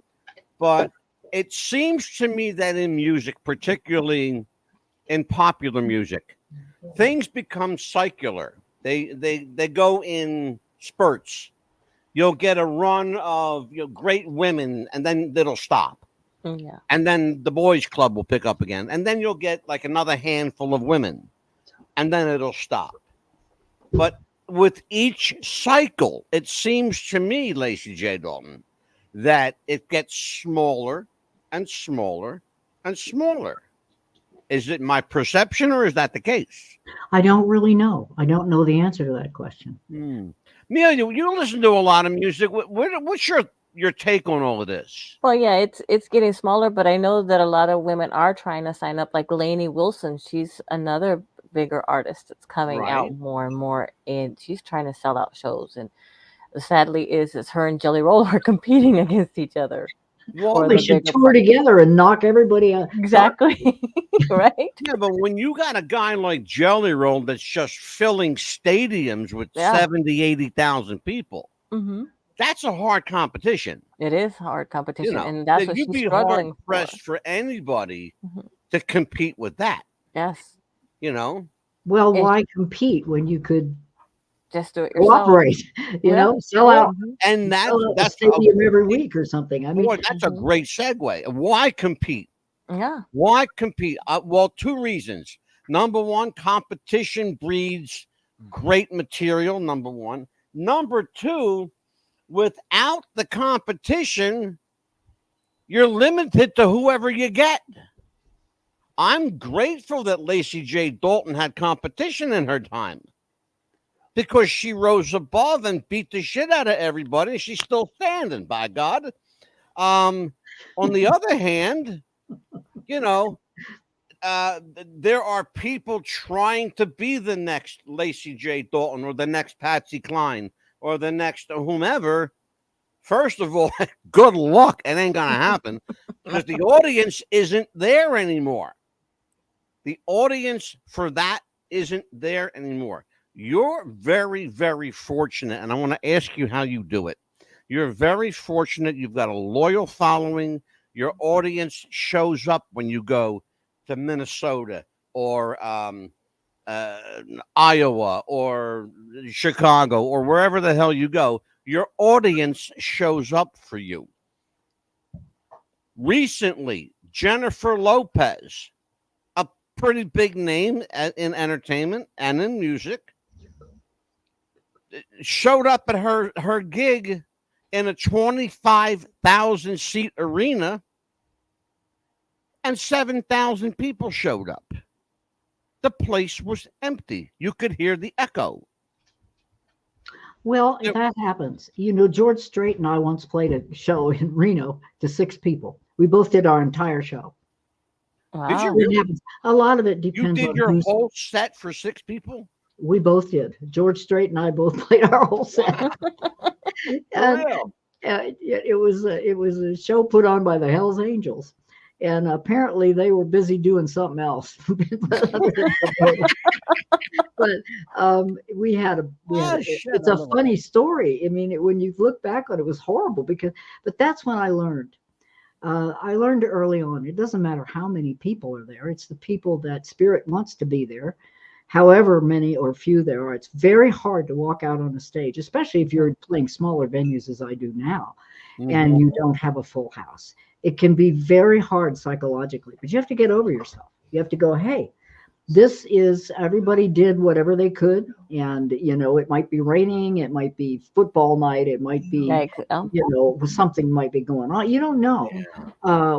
But it seems to me that in music, particularly in popular music, things become secular. They go in spurts. You'll get a run of great women, and then it'll stop. Yeah. And then the boys club will pick up again, and then you'll get like another handful of women, and then it'll stop. But with each cycle, it seems to me, Lacy J Dalton, that it gets smaller and smaller and smaller. Is it my perception, or is that the case? I don't really know. I don't know the answer to that question. Mia, you listen to a lot of music. What's your take on all of this? Well, yeah, it's getting smaller, but I know that a lot of women are trying to sign up, like Lainey Wilson. She's another bigger artist that's coming out more and more, and she's trying to sell out shows. And sadly, is her and Jelly Roll are competing against each other. Well, they should tour together and knock everybody out. Exactly. Right? Yeah, but when you got a guy like Jelly Roll that's just filling stadiums with 70, 80,000 people, that's a hard competition. It is hard competition, and that's what she's struggling hard pressed for anybody to compete with that. Yes. Well, why compete when you could just do it yourself? Cooperate, sell out, and that's a stadium every week or something. I mean, that's a great segue. Why compete? Yeah. Why compete? Well, two reasons. Number one, competition breeds great material. Number one. Number two, without the competition, you're limited to whoever you get. I'm grateful that Lacy J Dalton had competition in her time, because she rose above and beat the shit out of everybody. She's still standing, by God. On the other hand, there are people trying to be the next Lacy J Dalton or the next Patsy Cline or the next whomever. First of all, good luck. It ain't going to happen, because the audience isn't there anymore. The audience for that isn't there anymore. You're very, very fortunate, and I want to ask you how you do it. You're very fortunate. You've got a loyal following. Your audience shows up when you go to Minnesota or Iowa or Chicago or wherever the hell you go. Your audience shows up for you. Recently, Jennifer Lopez, a pretty big name in entertainment and in music, showed up at her gig in a 25,000 seat arena, and 7,000 people showed up. The place was empty. You could hear the echo. Well, that happens. George Strait and I once played a show in Reno to 6 people. We both did our entire show. Wow. Did you really? A lot of it depends. You did your whole set for 6 people? We both did. George Strait and I both played our whole set. It was a show put on by the Hells Angels, and apparently they were busy doing something else. But we had it's a funny story. I mean, when you look back on it, it was horrible but that's when I learned. I learned early on. It doesn't matter how many people are there. It's the people that Spirit wants to be there. However many or few there are, it's very hard to walk out on a stage, especially if you're playing smaller venues as I do now, and you don't have a full house. It can be very hard psychologically, but you have to get over yourself. You have to go, hey, everybody did whatever they could. And, it might be raining. It might be football night. It might be, something might be going on. You don't know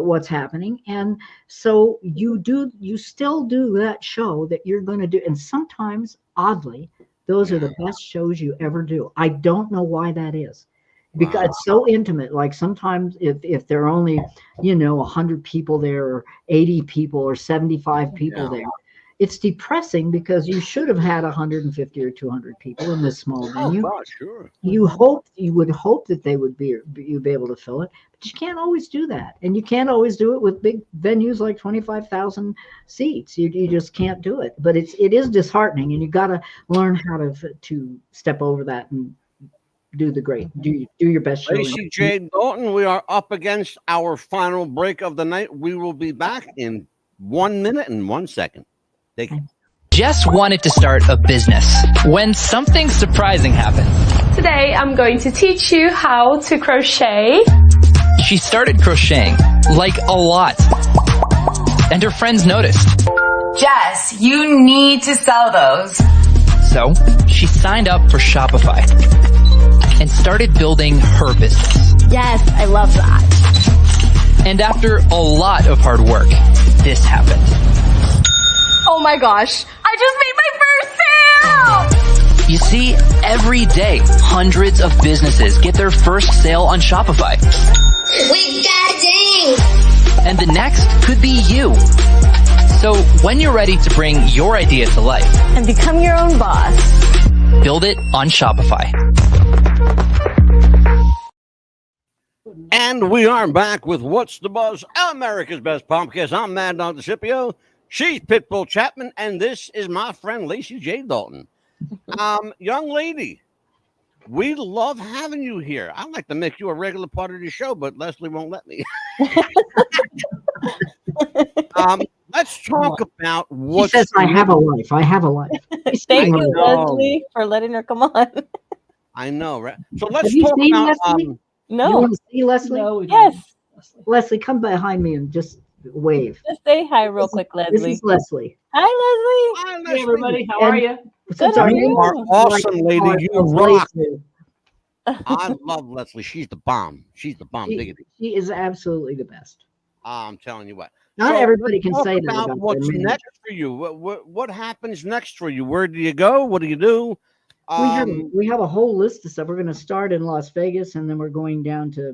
what's happening. And so you still do that show that you're going to do. And sometimes, oddly, those are the best shows you ever do. I don't know why that is. Because it's so intimate. Like sometimes if there are only, 100 people there or 80 people or 75 people there, it's depressing because you should have had 150 or 200 people in this small venue. Oh, God, sure. You would hope that they would you'd be able to fill it, but you can't always do that, and you can't always do it with big venues like 25,000 seats. You just can't do it. But it is disheartening, and you got to learn how to step over that and do your best show. Lacy J Dalton, we are up against our final break of the night. We will be back in 1 minute and 1 second. Thank you. Jess wanted to start a business when something surprising happened. Today I'm going to teach you how to crochet. She started crocheting, like a lot. And her friends noticed. Jess, you need to sell those. So she signed up for Shopify and started building her business. Yes, I love that. And after a lot of hard work, this happened. Oh my gosh, I just made my first sale! You see, every day, hundreds of businesses get their first sale on Shopify. We got ding! And the next could be you. So when you're ready to bring your idea to life And become your own boss. build it on Shopify. And we are back with What's the Buzz, America's Best Podcast. I'm Mad Dog DeCipio. She's Pitbull Chapman, and this is my friend Lacy J Dalton. Young lady, we love having you here. I'd like to make you a regular part of the show, but Leslie won't let me. Let's talk about what. She says, I have a life. I have a life. Thank you, know. Leslie, for letting her come on. I know, right? So let's Have you talk seen about. Leslie? You No, want to see Leslie? No, yes. Leslie, come behind me and just wave. Just say hi real quick, This Leslie. is Leslie. Hi, Leslie. Hi, Hey Leslie. everybody, how are you? Since Good, our how are name you? are awesome, lady. Like You rock. Leslie, I love Leslie. She's the bomb. She's the bomb. Diggity. she is absolutely the best. I'm telling you what. Not So everybody let's can talk say that about about what's their man. next for you. What happens next for you? Where do you go? What do you do? We have a whole list of stuff. We're going to start in Las Vegas, and then we're going down to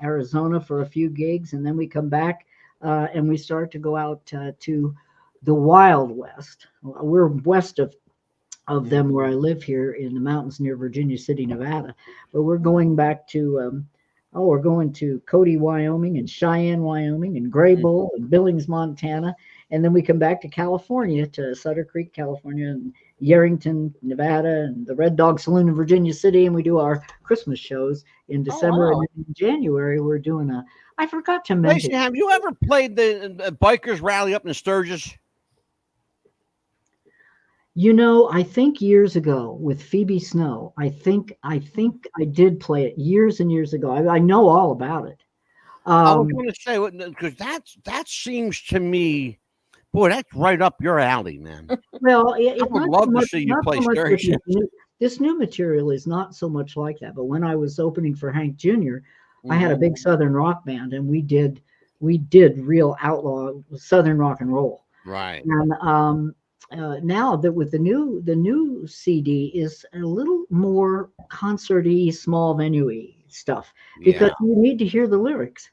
Arizona for a few gigs, and then we come back and we start to go out to the Wild West. We're west of them where I live here in the mountains near Virginia City, Nevada. But we're going back to we're going to Cody, Wyoming, and Cheyenne, Wyoming, and Gray Bull, and Billings, Montana, and then we come back to California, to Sutter Creek, California, and Yerington, Nevada, and the Red Dog Saloon in Virginia City, and we do our Christmas shows in December. wow. And then in January we're doing I forgot to Lacy, mention. have you ever played the bikers rally up in Sturgis? You know, I think years ago with Phoebe Snow, I think I did play it years and years ago. I know all about it. I was going to say, because that seems to me, boy, that's right up your alley, man. Well, it's I would not love so to much, see you not play so much with Sturgis. this new material is not so much like that. But when I was opening for Hank Jr., I had a big Southern rock band, and we did real outlaw Southern rock and roll. Right. And now that with the new CD is a little more concert-y, small venue-y stuff, because you need to hear the lyrics.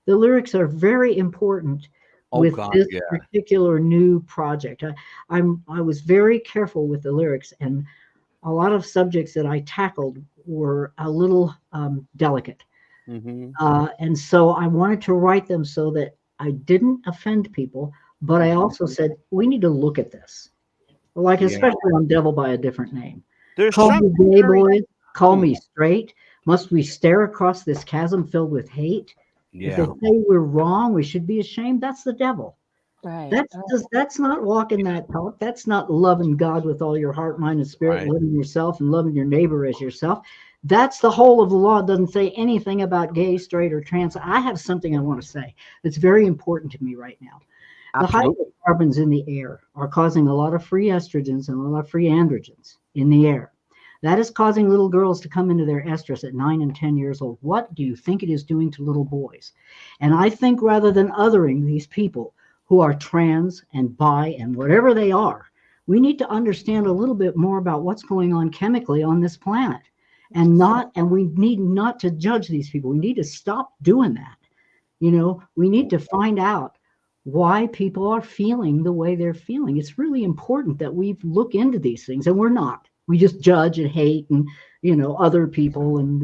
The lyrics are very important with this particular new project. I was very careful with the lyrics, and a lot of subjects that I tackled were a little delicate. And so I wanted to write them so that I didn't offend people, but I also said, we need to look at this. Like, especially on Devil by a Different Name. Call me gay boys, call me straight. Must we stare across this chasm filled with hate? If they say we're wrong, we should be ashamed. That's the devil. Right. That's not walking that talk. That's not loving God with all your heart, mind, and spirit, loving yourself and loving your neighbor as yourself. That's the whole of the law. It doesn't say anything about gay, straight, or trans. I have something I want to say that's very important to me right now. Absolutely. The hydrocarbons in the air are causing a lot of free estrogens and a lot of free androgens in the air. That is causing little girls to come into their estrus at 9 and 10 years old. What do you think it is doing to little boys? And I think rather than othering these people who are trans and bi and whatever they are, we need to understand a little bit more about what's going on chemically on this planet. And we need not to judge these people. We need to stop doing that. You know, we need to find out why people are feeling the way they're feeling. It's really important that we look into these things, and we're not. We just judge and hate, and other people and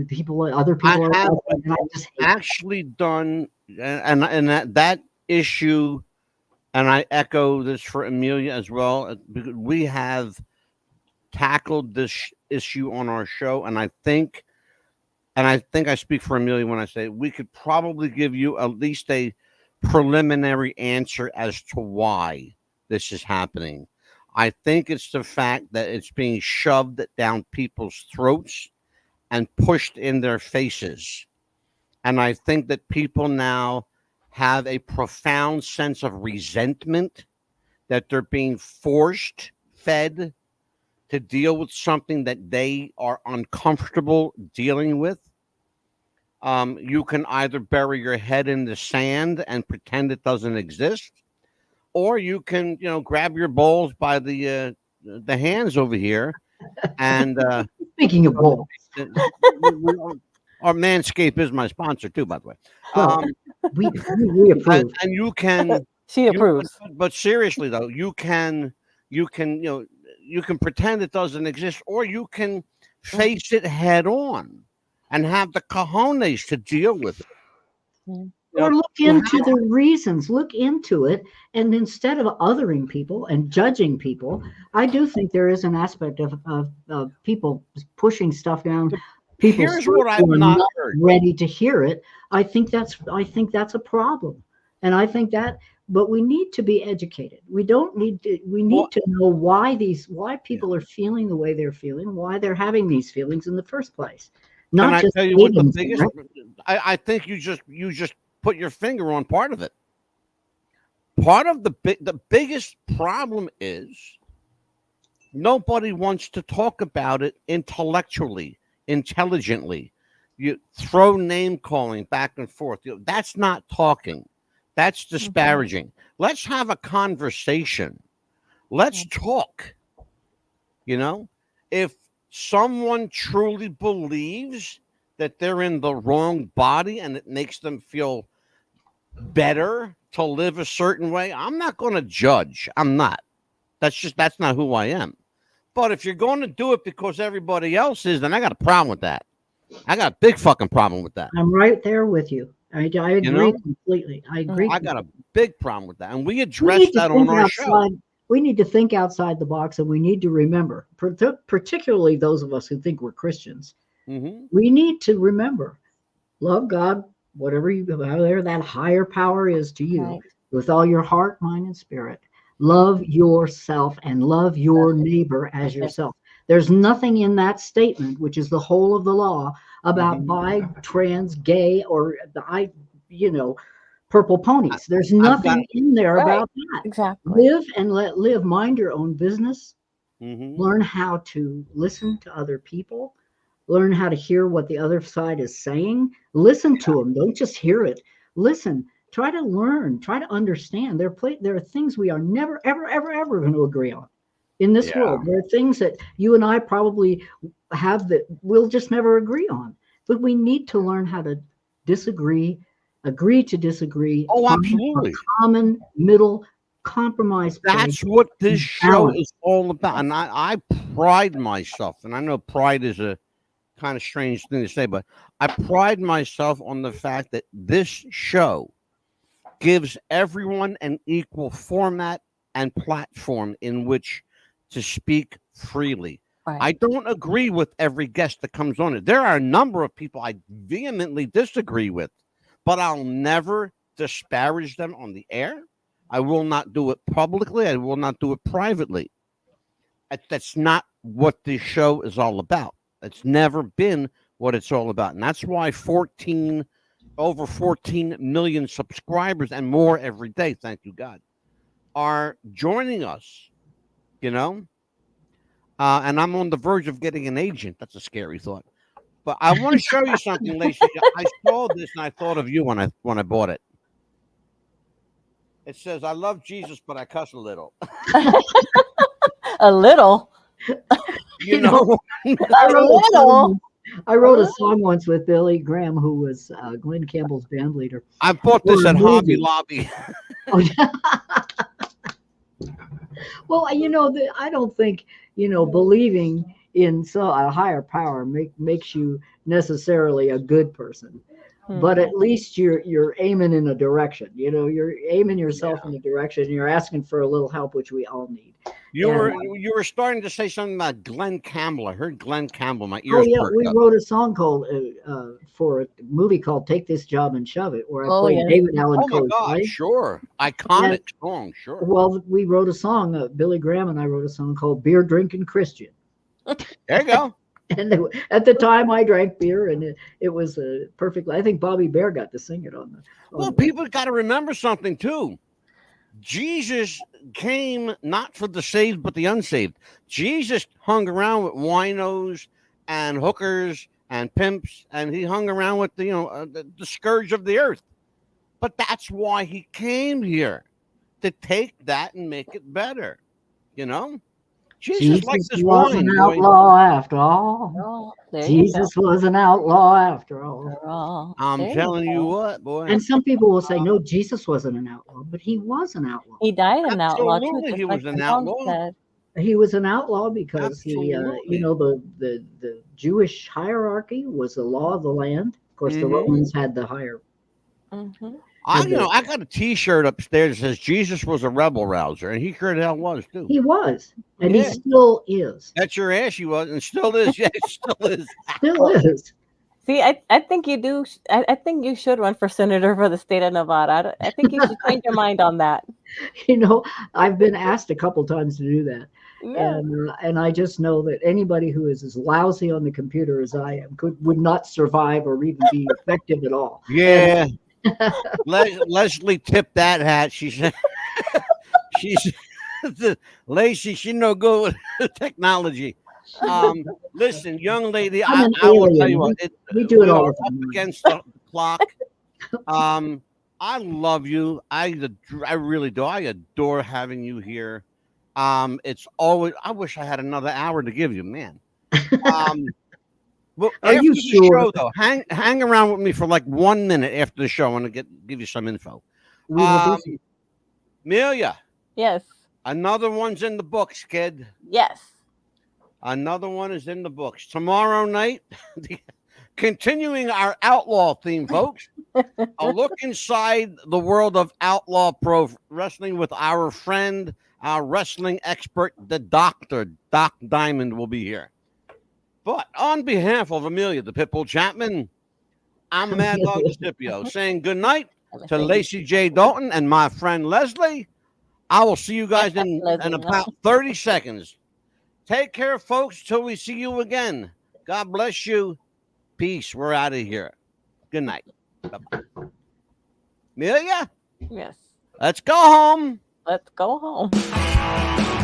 other people I are. have And I just hate actually done, and that issue, and I echo this for Amelia as well. Because we have tackled this issue on our show, and I think I speak for Amelia when I say we could probably give you at least a preliminary answer as to why this is happening. I think it's the fact that it's being shoved down people's throats and pushed in their faces. And I think that people now have a profound sense of resentment that they're being forced fed to deal with something that they are uncomfortable dealing with. You can either bury your head in the sand and pretend it doesn't exist, or you can, grab your balls by the hands over here, and speaking of balls, our Manscaped is my sponsor too, by the way. well, we approve, and you can. She approves. But seriously though, you can pretend it doesn't exist, or you can face it head on and have the cojones to deal with it. or look into the reasons, look into it, and instead of othering people and judging people, I do think there is an aspect of people pushing stuff down people's Here's what I've not heard. ready to hear it. I think that's a problem, and I think that. But we need to be educated. We need to know why people are feeling the way they're feeling, why they're having these feelings in the first place. Not Can just I tell you what the feelings, biggest? right? I think you just put your finger on part of it. Part of the biggest problem is nobody wants to talk about it intellectually, intelligently. You throw name calling back and forth. That's not talking. That's disparaging. Let's have a conversation. Let's talk. If someone truly believes that they're in the wrong body and it makes them feel better to live a certain way, I'm not going to judge. I'm not. That's not who I am. But if you're going to do it because everybody else is, then I got a problem with that. I got a big fucking problem with that. I'm right there with you. I agree completely. I agree. I got a big problem with that. And we addressed that on our show. We need to think outside the box, and we need to remember, particularly those of us who think we're Christians, we need to remember, love God, whatever that higher power is to you, with all your heart, mind, and spirit. Love yourself and love your neighbor as yourself. There's nothing in that statement, which is the whole of the law, about bi, trans, gay, or purple ponies. There's nothing in there about that. Exactly. Live and let live. Mind your own business. Learn how to listen to other people. Learn how to hear what the other side is saying. Listen to them. Don't just hear it. Listen. Try to learn. Try to understand. There are things we are never, ever, ever, ever going to agree on in this world. There are things that you and I probably have that we'll just never agree on. But we need to learn how to disagree, agree to disagree. Oh, absolutely. Common middle compromise. That's what this show is all about. And I pride myself, and I know pride is a kind of strange thing to say, but I pride myself on the fact that this show gives everyone an equal format and platform in which to speak freely. Right. I don't agree with every guest that comes on it. There are a number of people I vehemently disagree with, but I'll never disparage them on the air. I will not do it publicly. I will not do it privately. That's not what this show is all about. It's never been what it's all about. And that's why over 14 million subscribers and more every day, thank you God, are joining us, and I'm on the verge of getting an agent. That's a scary thought. But I want to show you something, Lacy. I saw this and I thought of you when I bought it. It says, I love Jesus, but I cuss a little. A little? A little. I wrote a song once with Billie Graham, who was Glenn Campbell's band leader. I bought this For a at Hobby movie. Lobby. Oh, yeah. Well, I don't think, believing in a higher power makes you necessarily a good person. But at least you're aiming in a direction. You're aiming yourself in a direction. And you're asking for a little help, which we all need. You And, were starting to say something about Glenn Campbell. I heard Glenn Campbell. My oh ears yeah, perked we up. wrote a song called for a movie called "Take This Job and Shove It," where I Oh, played yeah. David Allen Oh my Coe's God, wife. sure, iconic song, sure. Well, we wrote a song. Billie Graham and I wrote a song called "Beer Drinking Christian." There you go. And at the time, I drank beer, and it was perfect. I think Bobby Bear got to sing it on the. Well, people got to remember something too. Jesus came not for the saved but the unsaved. Jesus hung around with winos and hookers and pimps, and he hung around with the scourge of the earth. But that's why he came here, to take that and make it better. Jesus liked this was wine. an outlaw after all. Oh, there Jesus was an outlaw after all. you go. I'm There telling you you go. what, boy. And some people will say, no, Jesus wasn't an outlaw, but he was an outlaw. He died an outlaw too, Absolutely, just he like was an the song outlaw. said. He was an outlaw because Absolutely. the Jewish hierarchy was the law of the land. Of course, the Mhm. Romans had the higher. Mm-hmm. I got a T-shirt upstairs that says Jesus was a rebel rouser, and he sure the hell was too. He was, and Yeah. he still is. That's your ass, he was, and still is. Yeah, he still is. Still is. See, I think you do. I think you should run for senator for the state of Nevada. I think you should change your mind on that. I've been asked a couple times to do that. Yeah. And I just know that anybody who is as lousy on the computer as I am would not survive or even be effective at all. Yeah. Leslie tipped that hat. She said, "She's Lacy. She no good with technology." Listen, young lady, I will tell you what. We do it all are the up time. against the clock. I love you. I really do. I adore having you here. It's always. I wish I had another hour to give you, man. Well, Are after you the sure? show, though, hang around with me for like 1 minute after the show. I want to give you some info. We will do so. Amelia, Yes. another one's in the books, kid. Yes. Another one is in the books. Tomorrow night, continuing our outlaw theme, folks. A look inside the world of outlaw pro wrestling with our friend, our wrestling expert, the Doctor, Doc Diamond, will be here. But on behalf of Amelia, the Pitbull Chapman, I'm Mad Dog Scipio saying good night to Lacy J Dalton and my friend Leslie. I will see you guys in about 30 seconds. Take care, folks, till we see you again. God bless you. Peace. We're out of here. Good night. Bye-bye. Amelia? Yes. Let's go home. Let's go home.